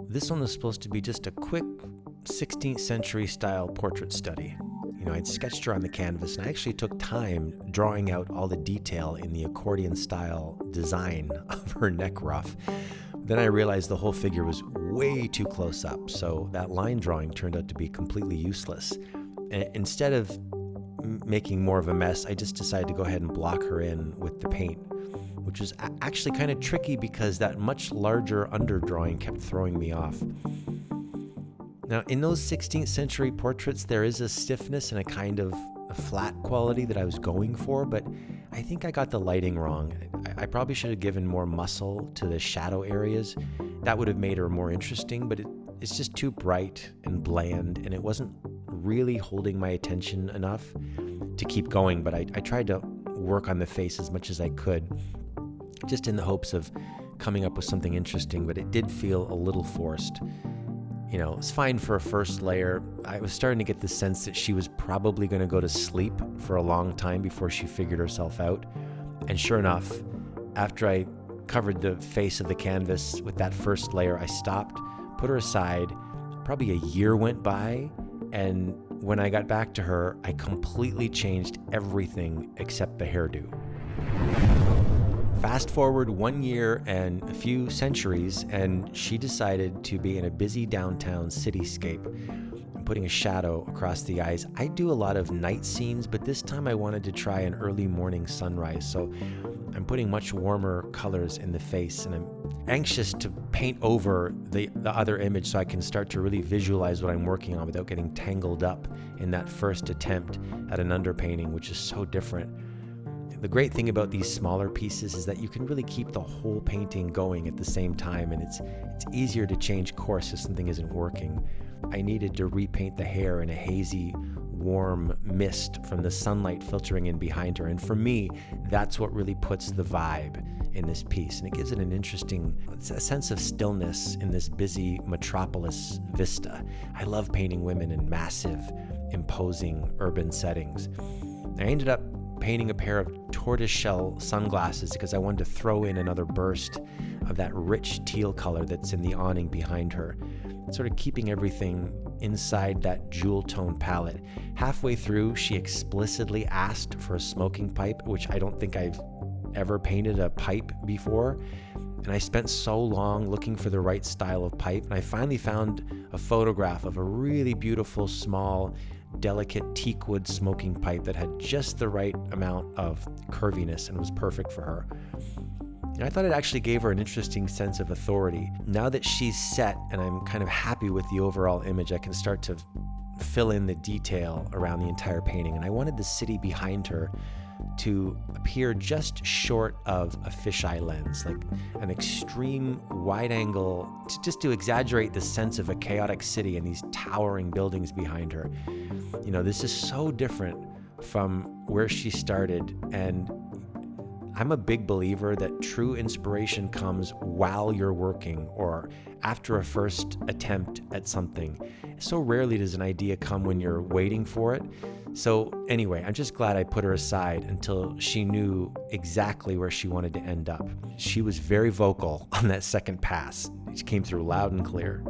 This one was supposed to be just a quick 16th century style portrait study. I'd sketched her on the canvas, and I actually took time drawing out all the detail in the accordion style design of her neck ruff. Then I realized the whole figure was way too close up, so that line drawing turned out to be completely useless. And instead of making more of a mess, I just decided to go ahead and block her in with the paint, which was actually kind of tricky because that much larger underdrawing kept throwing me off. Now, in those 16th century portraits, there is a stiffness and a kind of a flat quality that I was going for, but I think I got the lighting wrong. I probably should have given more muscle to the shadow areas. That would have made her more interesting, but it's just too bright and bland, and it wasn't really holding my attention enough to keep going, but I tried to work on the face as much as I could, just in the hopes of coming up with something interesting, but it did feel a little forced. It's fine for a first layer. I was starting to get the sense that she was probably going to go to sleep for a long time before she figured herself out. And sure enough, after I covered the face of the canvas with that first layer, I stopped, put her aside. Probably a year went by, and when I got back to her, I completely changed everything except the hairdo. Fast forward 1 year and a few centuries, and she decided to be in a busy downtown cityscape and putting a shadow across the eyes. I do a lot of night scenes, but this time I wanted to try an early morning sunrise, so I'm putting much warmer colors in the face, and I'm anxious to paint over the other image so I can start to really visualize what I'm working on without getting tangled up in that first attempt at an underpainting, which is so different. The great thing about these smaller pieces is that you can really keep the whole painting going at the same time, and it's easier to change course if something isn't working. I needed to repaint the hair in a hazy, warm mist from the sunlight filtering in behind her, and for me, that's what really puts the vibe in this piece, and it gives it an interesting sense of stillness in this busy metropolis vista. I love painting women in massive, imposing urban settings. I ended up painting a pair of tortoiseshell sunglasses because I wanted to throw in another burst of that rich teal color that's in the awning behind her, sort of keeping everything inside that jewel tone palette. Halfway through, she explicitly asked for a smoking pipe, which I don't think I've ever painted a pipe before. And I spent so long looking for the right style of pipe, and I finally found a photograph of a really beautiful, small, delicate teakwood smoking pipe that had just the right amount of curviness and was perfect for her. And I thought it actually gave her an interesting sense of authority. Now that she's set and I'm kind of happy with the overall image, I can start to fill in the detail around the entire painting. And I wanted the city behind her to appear just short of a fisheye lens, like an extreme wide angle, just to exaggerate the sense of a chaotic city and these towering buildings behind her. This is so different from where she started, and I'm a big believer that true inspiration comes while you're working or after a first attempt at something. So rarely does an idea come when you're waiting for it. So anyway, I'm just glad I put her aside until she knew exactly where she wanted to end up. She was very vocal on that second pass. She came through loud and clear.